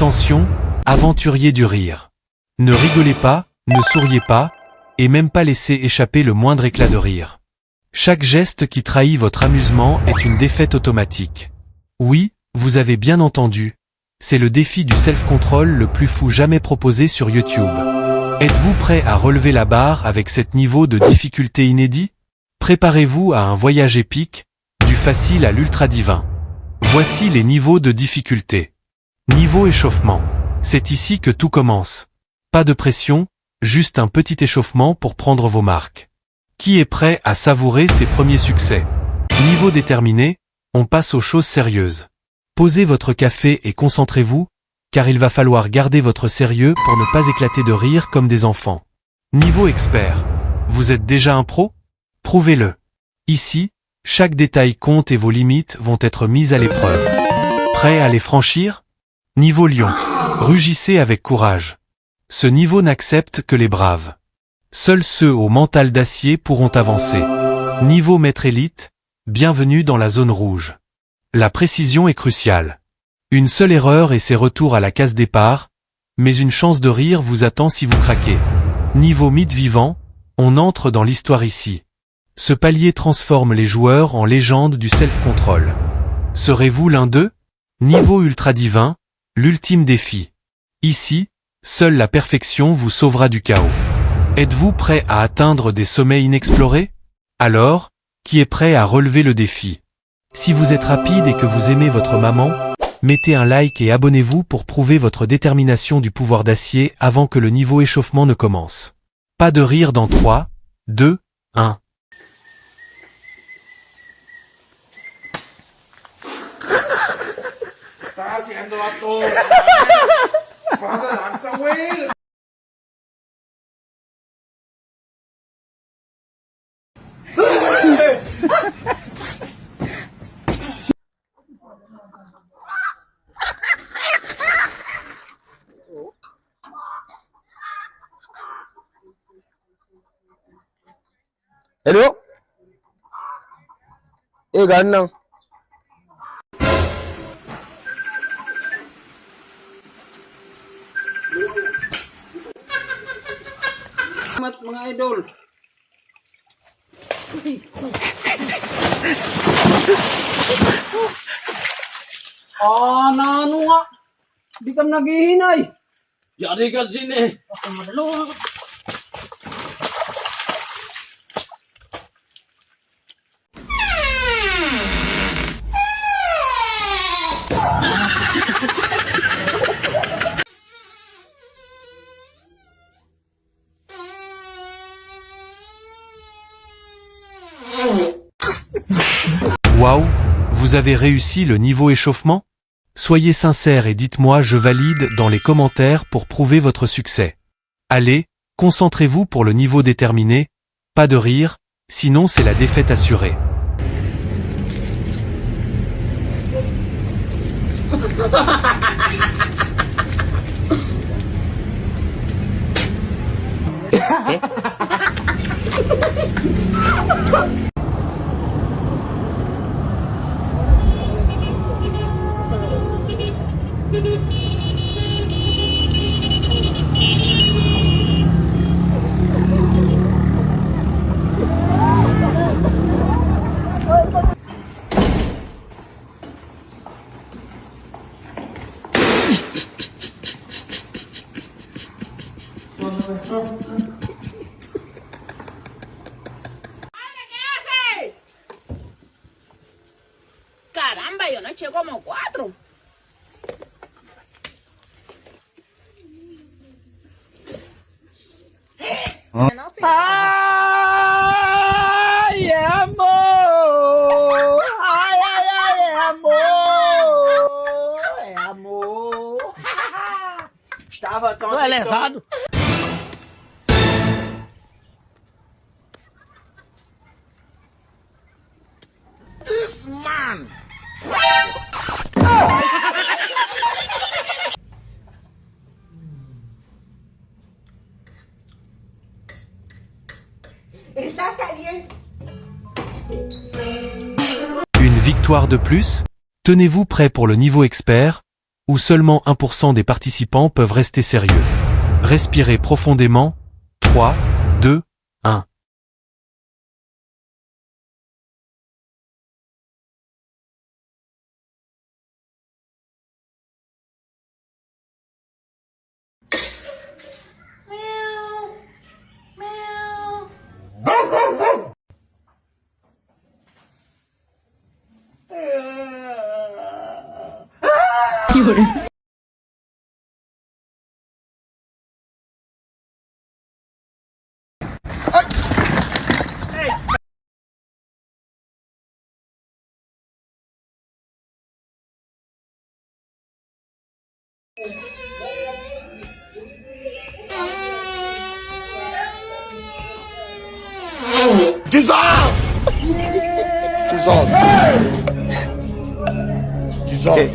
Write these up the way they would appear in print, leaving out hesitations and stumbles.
Attention, aventurier du rire. Ne rigolez pas, ne souriez pas, et même pas laisser échapper le moindre éclat de rire. Chaque geste qui trahit votre amusement est une défaite automatique. Oui, vous avez bien entendu. C'est le défi du self-control le plus fou jamais proposé sur YouTube. Êtes-vous prêt à relever la barre avec cet niveau de difficulté inédit? Préparez-vous à un voyage épique, du facile à l'ultra divin. Voici les niveaux de difficulté. Niveau échauffement. C'est ici que tout commence. Pas de pression, juste un petit échauffement pour prendre vos marques. Qui est prêt à savourer ses premiers succès? Niveau déterminé, on passe aux choses sérieuses. Posez votre café et concentrez-vous, car il va falloir garder votre sérieux pour ne pas éclater de rire comme des enfants. Niveau expert. Vous êtes déjà un pro? Prouvez-le. Ici, chaque détail compte et vos limites vont être mises à l'épreuve. Prêt à les franchir? Niveau lion. Rugissez avec courage. Ce niveau n'accepte que les braves. Seuls ceux au mental d'acier pourront avancer. Niveau maître élite, bienvenue dans la zone rouge. La précision est cruciale. Une seule erreur et c'est retour à la case départ, mais une chance de rire vous attend si vous craquez. Niveau mythe vivant, on entre dans l'histoire ici. Ce palier transforme les joueurs en légendes du self-control. Serez-vous l'un d'eux? Niveau ultra divin, l'ultime défi. Ici, seule la perfection vous sauvera du chaos. Êtes-vous prêt à atteindre des sommets inexplorés? Alors, qui est prêt à relever le défi? Si vous êtes rapide et que vous aimez votre maman, mettez un like et abonnez-vous pour prouver votre détermination du pouvoir d'acier avant que le niveau échauffement ne commence. Pas de rire dans 3, 2, 1. Hello? Ganang. Selamat mga idol. Nano nga. Di ka naghihinay. Yari ka sini. Ako madalo. Waouh, vous avez réussi le niveau échauffement? Soyez sincère et dites-moi je valide dans les commentaires pour prouver votre succès. Allez, concentrez-vous pour le niveau déterminé, pas de rire, sinon c'est la défaite assurée. Caramba, yo no eché como 4. Ay, amor. Ay, ay, ay, amor. Amor. Estava tão... Tu é lesado? This man. Está caliente. Une victoire de plus? Tenez-vous prêt pour le niveau expert? où seulement 1% des participants peuvent rester sérieux. Respirez profondément. 3, 2, 1. Dissolve! Dissolve. Dissolve.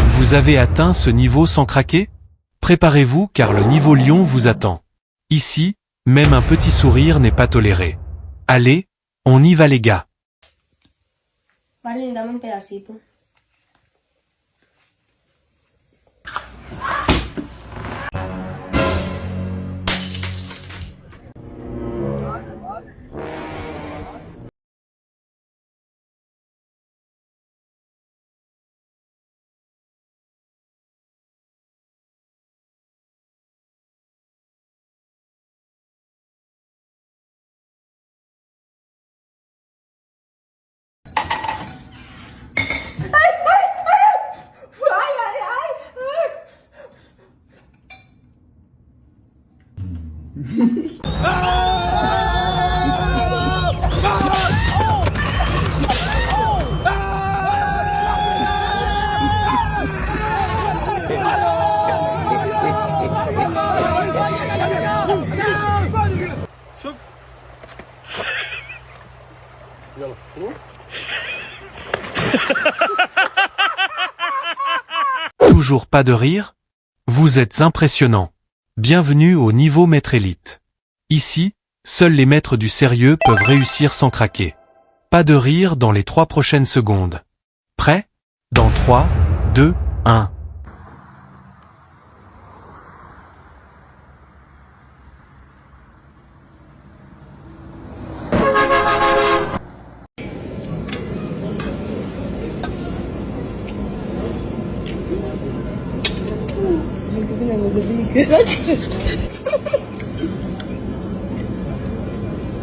Vous avez atteint ce niveau sans craquer? Préparez-vous car le niveau lion vous attend. Ici, même un petit sourire n'est pas toléré. Allez, on y va les gars. Vale, dame un pedacito. Toujours pas de rire? Vous êtes impressionnant. Bienvenue au niveau maître élite. Ici, seuls les maîtres du sérieux peuvent réussir sans craquer. Pas de rire dans les 3 prochaines secondes. Prêt? Dans 3, 2, 1.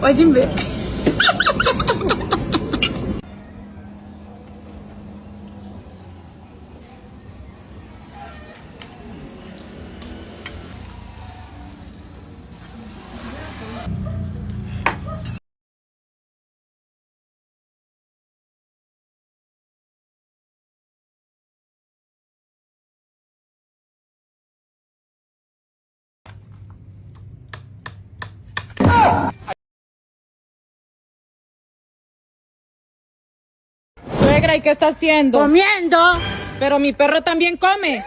Pode ver. Suegra, ¿y qué está haciendo? Comiendo. Pero mi perro también come.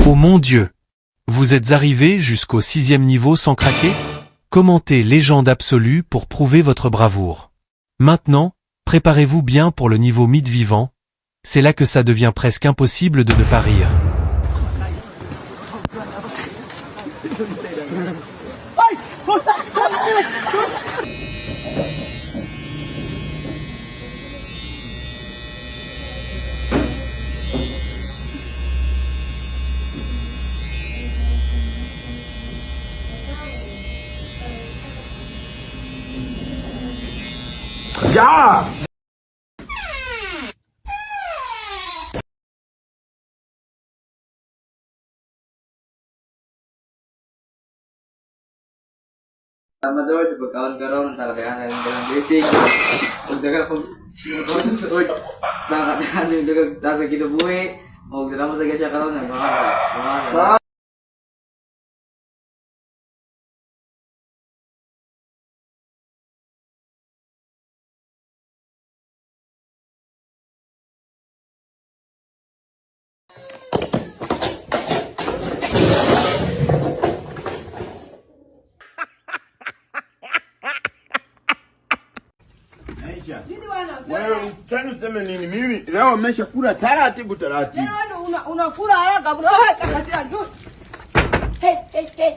Oh mon Dieu! Vous êtes arrivé jusqu'au 6e niveau sans craquer? Commentez légende absolue pour prouver votre bravoure. Maintenant, préparez-vous bien pour le niveau mythe vivant. C'est là que ça devient presque impossible de ne pas rire. Ja! Amador sa pagkaon-karon talaga ang basic. Ug daga ko ug nakakatahan yung daga tasa kinabuhi ug dala mo sa gasya karon nagmahal. Wewe mtani useme nini? Mimi leo ameshakula taratibu taratibu. Unakula haraka bro.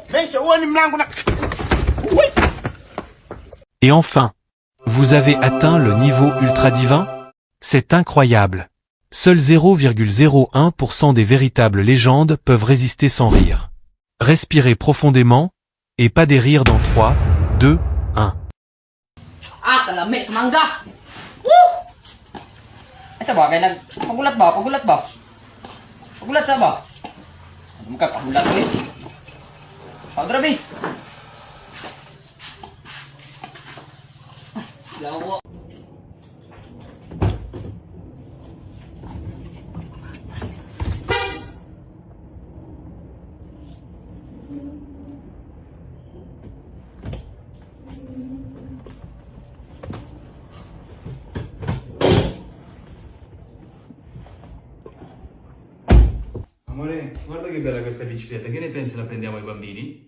Mesha uone mlango na Et enfin, vous avez atteint le niveau ultra divin? C'est incroyable. Seuls 0,01% des véritables légendes peuvent résister sans rire. Respirez profondément, et pas des rires dans 3, 2, 1. Ah, kalami sa mangga. Woo! Ay sa bagay pagulat ba? Pagulat sa ba? Ano ka pagulat eh? Padrabi. Lawo. Amore, guarda che bella questa bicicletta, che ne pensi se la prendiamo ai bambini?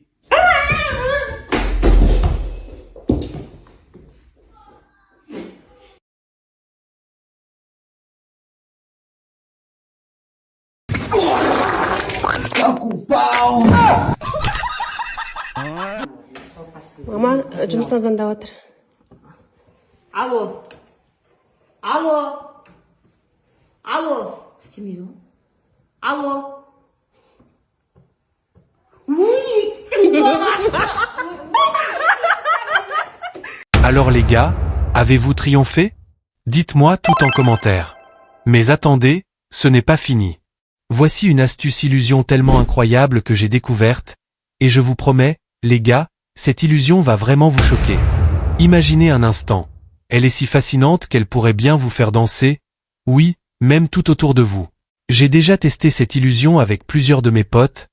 Mama, jumsa zandawatr. Alô? Você me viu? Alô? Alors les gars, avez-vous triomphé? Dites-moi tout en commentaire. Mais attendez, ce n'est pas fini. Voici une astuce illusion tellement incroyable que j'ai découverte, et je vous promets, les gars, cette illusion va vraiment vous choquer. Imaginez un instant. Elle est si fascinante qu'elle pourrait bien vous faire danser, oui, même tout autour de vous. J'ai déjà testé cette illusion avec plusieurs de mes potes,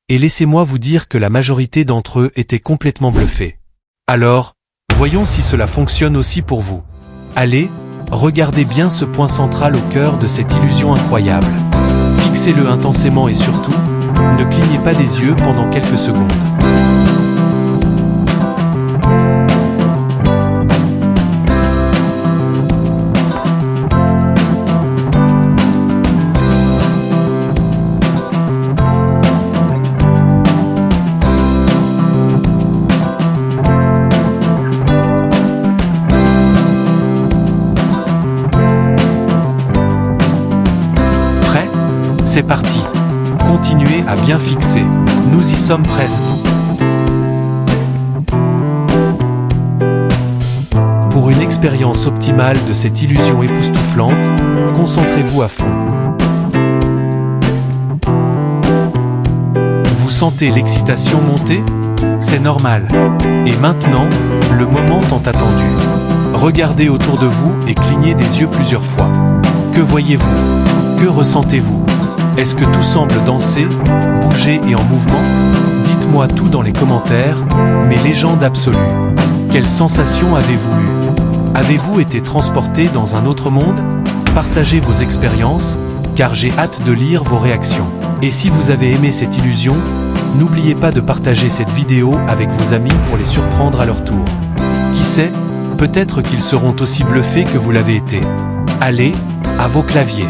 et laissez-moi vous dire que la majorité d'entre eux étaient complètement bluffés. Alors, voyons si cela fonctionne aussi pour vous. Allez, regardez bien ce point central au cœur de cette illusion incroyable. Fixez-le intensément et surtout, ne clignez pas des yeux pendant quelques secondes. C'est parti. Continuez à bien fixer. Nous y sommes presque. Pour une expérience optimale de cette illusion époustouflante, concentrez-vous à fond. Vous sentez l'excitation monter? C'est normal. Et maintenant, le moment tant attendu. Regardez autour de vous et clignez des yeux plusieurs fois. Que voyez-vous? Que ressentez-vous? Est-ce que tout semble danser, bouger et en mouvement? Dites-moi tout dans les commentaires, mes légendes absolues. Quelle sensation avez-vous eue? Avez-vous été transporté dans un autre monde? Partagez vos expériences, car j'ai hâte de lire vos réactions. Et si vous avez aimé cette illusion, n'oubliez pas de partager cette vidéo avec vos amis pour les surprendre à leur tour. Qui sait, peut-être qu'ils seront aussi bluffés que vous l'avez été. Allez, à vos claviers.